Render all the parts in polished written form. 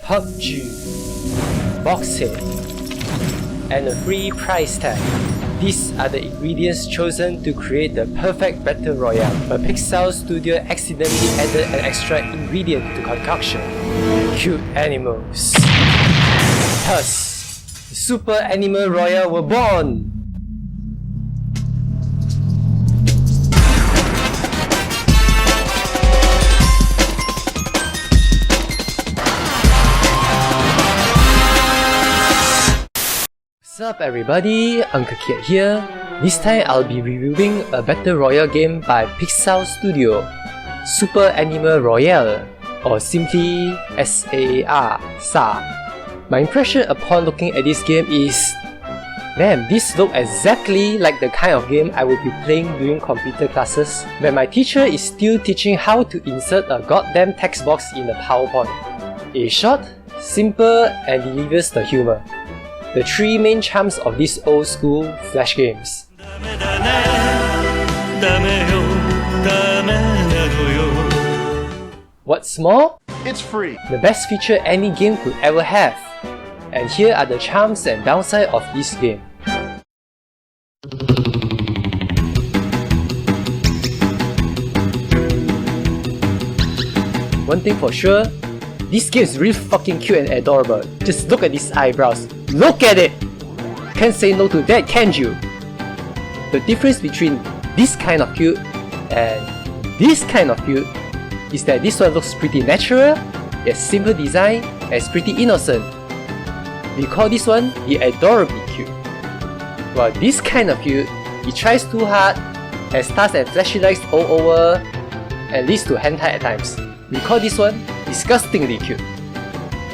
PUBG, box hit, and a free price tag. These are the ingredients chosen to create the perfect battle royale, but Pixel Studio accidentally added an extra ingredient to concoction: cute animals. Thus, the Super Animal Royale were born! What's up everybody, Uncle Kid here. This time I'll be reviewing a Battle Royale game by Pixel Studio, Super Animal Royale, or simply SAR, SAR. My impression upon looking at this game is, damn, this looks exactly like the kind of game I would be playing during computer classes when my teacher is still teaching how to insert a goddamn text box in a PowerPoint. It's short, simple, and delivers the humor. The three main charms of these old school flash games. What's more? It's free. The best feature any game could ever have. And here are the charms and downside of this game. One thing for sure, this game is really fucking cute and adorable. Just look at these eyebrows. Look at it! Can't say no to that, can you? The difference between this kind of cute and this kind of cute is that this one looks pretty natural, it's simple design, and it's pretty innocent. We call this one the adorably cute. While this kind of cute, it tries too hard, has stars and flashy lights all over, and leads to hentai at times. We call this one disgustingly cute.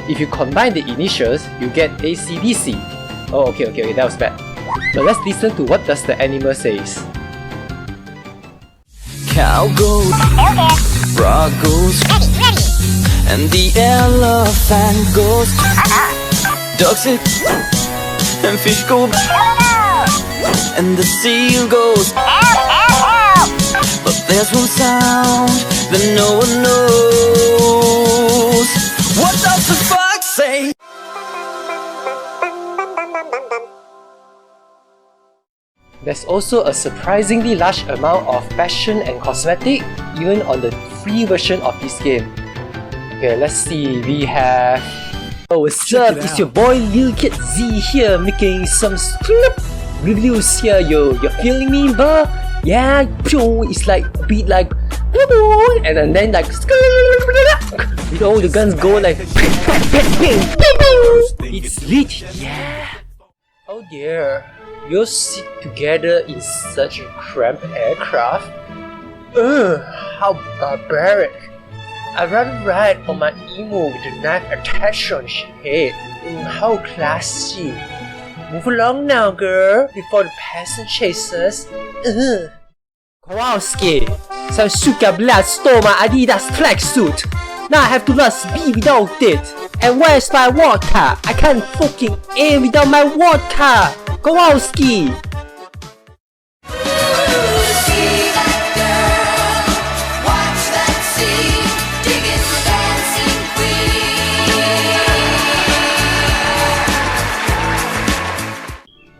If you combine the initials, you get ACDC. Oh, okay, that was bad. But let's listen to what does the animal says. Cow goes, frog goes, and the elephant goes. Ducks it, and fish go, and the seal goes. But there's one sound that no one knows. What does the fox say? There's also a surprisingly large amount of fashion and cosmetic, even on the free version of this game. Okay, let's see, we have... Oh, what's up? It's your boy Lil Kid Z here, making some reviews here, yo. You're feeling me, bro? Yeah, it's like a beat like... And then like... With all the guns go like... It's lit, yeah! Oh dear, we all sit together in such a cramped aircraft? How barbaric! I'd rather ride on my emo with a knife attached on his head. How classy! Move along now, girl, before the peasant chases. Kowalski! Some sugar blood stole my Adidas tracksuit. Now I have to last be without it. And where's my vodka? I can't fucking aim without my vodka! Kowalski!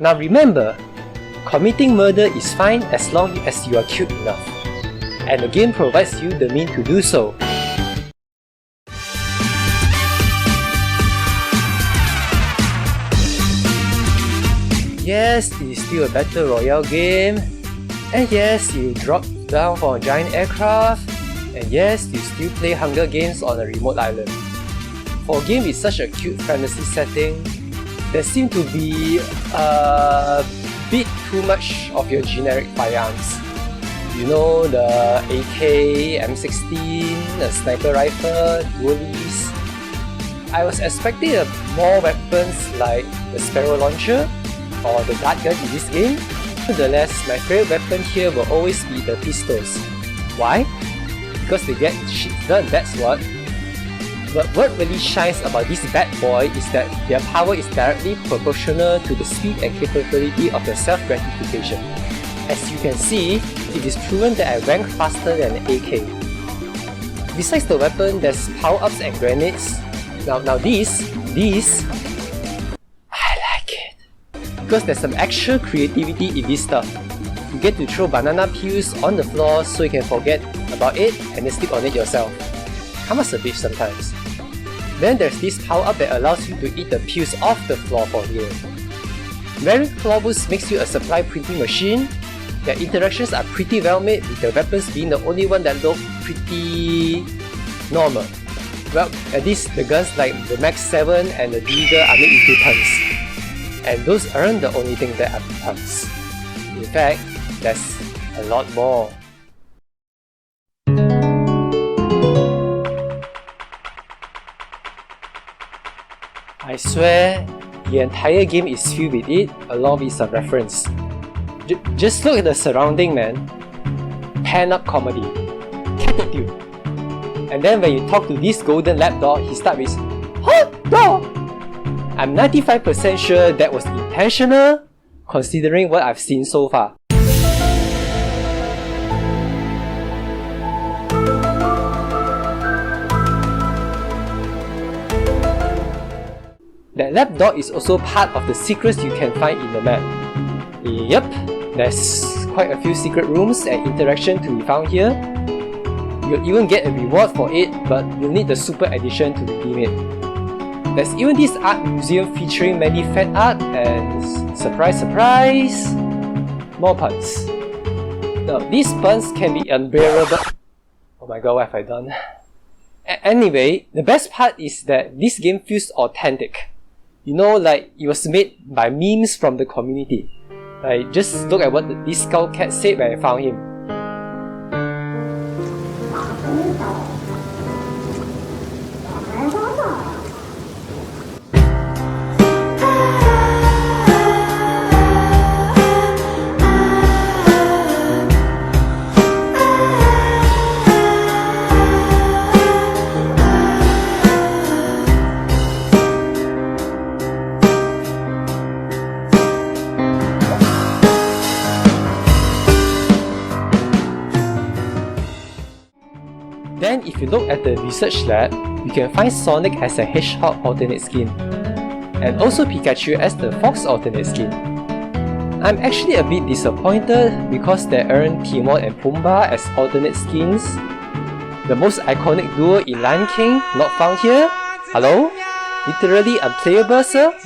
Now remember, committing murder is fine as long as you are cute enough. And the game provides you the means to do so. Yes, it is still a Battle Royale game. And yes, you drop down from a giant aircraft. And yes, you still play Hunger Games on a remote island. For a game with such a cute fantasy setting, there seem to be a bit too much of your generic firearms. You know, the AK, M16, the sniper rifle, dualies. I was expecting more weapons like the Sparrow Launcher or the Dart Gun in this game. Nonetheless, my favorite weapon here will always be the pistols. Why? Because they get shit done, that's what. But what really shines about this bad boy is that their power is directly proportional to the speed and capability of their self-gratification. As you can see, it is proven that I rank faster than an AK. Besides the weapon, there's power-ups and grenades, Now these, I like it. Because there's some actual creativity in this stuff. You get to throw banana peels on the floor so you can forget about it and then sleep on it yourself. Kinda a bitch sometimes. Then there's this power up that allows you to eat the peels off the floor for you. Wearing claw boots makes you a supply printing machine. Their interactions are pretty well made, with the weapons being the only one that look pretty normal. Well, at least the guns like the Max 7 and the Deagle are made into tons. And those aren't the only things that are tons. In fact, there's a lot more. I swear, the entire game is filled with it, along with some reference. Just look at the surrounding, man. Pan-up comedy. Catitude. And then when you talk to this golden lapdog, he starts with hot dog! I'm 95% sure that was intentional, considering what I've seen so far. That lapdog is also part of the secrets you can find in the map. Yep, there's quite a few secret rooms and interaction to be found here. You'll even get a reward for it, but you'll need the super edition to redeem it. There's even this art museum featuring many fan art and surprise surprise, more puns. Now these puns can be unbearable. Oh my god, what have I done? Anyway, the best part is that this game feels authentic. You know, like it was made by memes from the community. Like, just look at what this Skull Cat said when I found him. Then if you look at the research lab, you can find Sonic as a Hedgehog alternate skin, and also Pikachu as the Fox alternate skin. I'm actually a bit disappointed because there aren't Timon and Pumbaa as alternate skins. The most iconic duo in Lion King not found here? Hello? Literally unplayable, sir?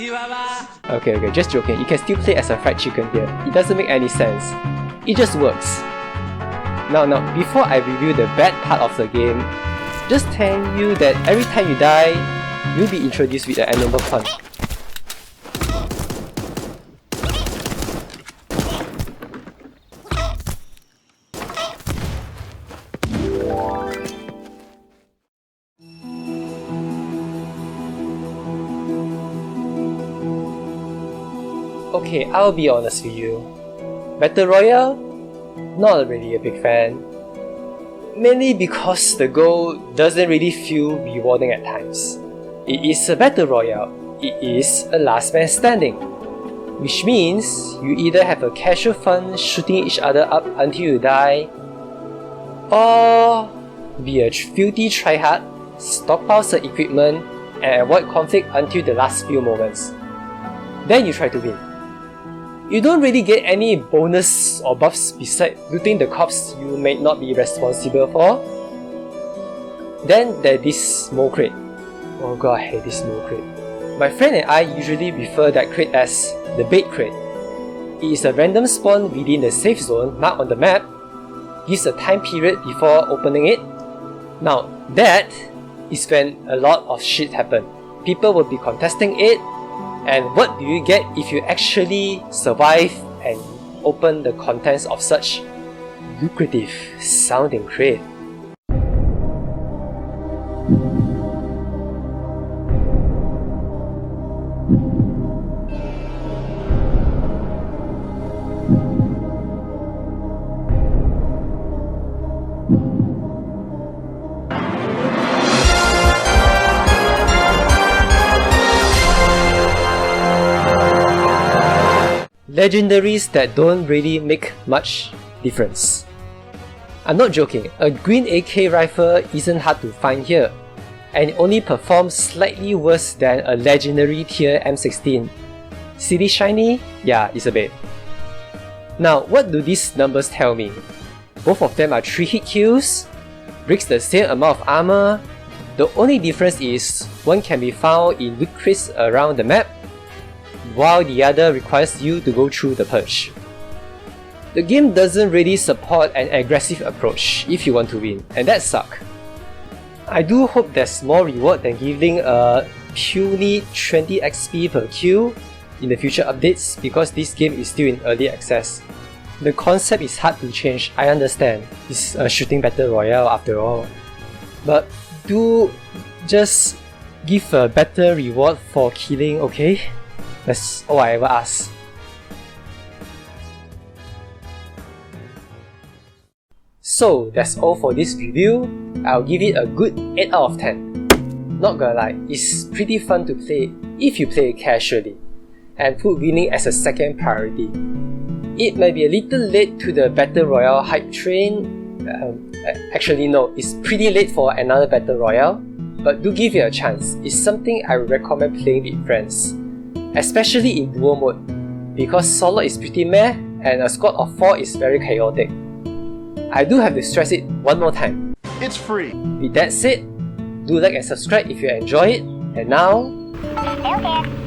Okay, just joking. You can still play as a fried chicken here. It doesn't make any sense. It just works. Now, before I review the bad part of the game, just tell you that every time you die, you'll be introduced with an animal punch. Okay, I'll be honest with you. Battle Royale? Not really a big fan. Mainly because the goal doesn't really feel rewarding at times. It is a Battle Royale. It is a last man standing. Which means you either have a casual fun shooting each other up until you die, or be a filthy tryhard, stockpile some equipment, and avoid conflict until the last few moments. Then you try to win. You don't really get any bonus or buffs besides looting the corpse you may not be responsible for. Then there's this Smoke Crate. Oh god, I hate this Smoke Crate. My friend and I usually refer that crate as the Bait Crate. It is a random spawn within the safe zone marked on the map, gives a time period before opening it. Now that is when a lot of shit happen. People will be contesting it, and what do you get if you actually survive and open the contents of such lucrative sounding crate? Legendaries that don't really make much difference. I'm not joking, a green AK rifle isn't hard to find here. and it only performs slightly worse than a legendary tier M16. City Shiny? Yeah, it's a bit. Now, what do these numbers tell me? Both of them are 3 hit kills, breaks the same amount of armor. The only difference is one can be found in loot crates around the map, while the other requires you to go through the purge. The game doesn't really support an aggressive approach if you want to win, and that sucks. I do hope there's more reward than giving a puny 20 XP per kill in the future updates, because this game is still in early access. The concept is hard to change, I understand. It's a shooting battle royale after all. But do just give a better reward for killing, okay? That's all I ever ask. So that's all for this review. I'll give it a good 8 out of 10. Not gonna lie, it's pretty fun to play if you play it casually, and put winning as a second priority. It might be a little late to the Battle Royale hype train. Actually no, it's pretty late for another Battle Royale, but do give it a chance. It's something I would recommend playing with friends, especially in duo mode, because solo is pretty meh and a squad of 4 is very chaotic. I do have to stress it one more time. It's free. With that said, do like and subscribe if you enjoy it, and now... Okay.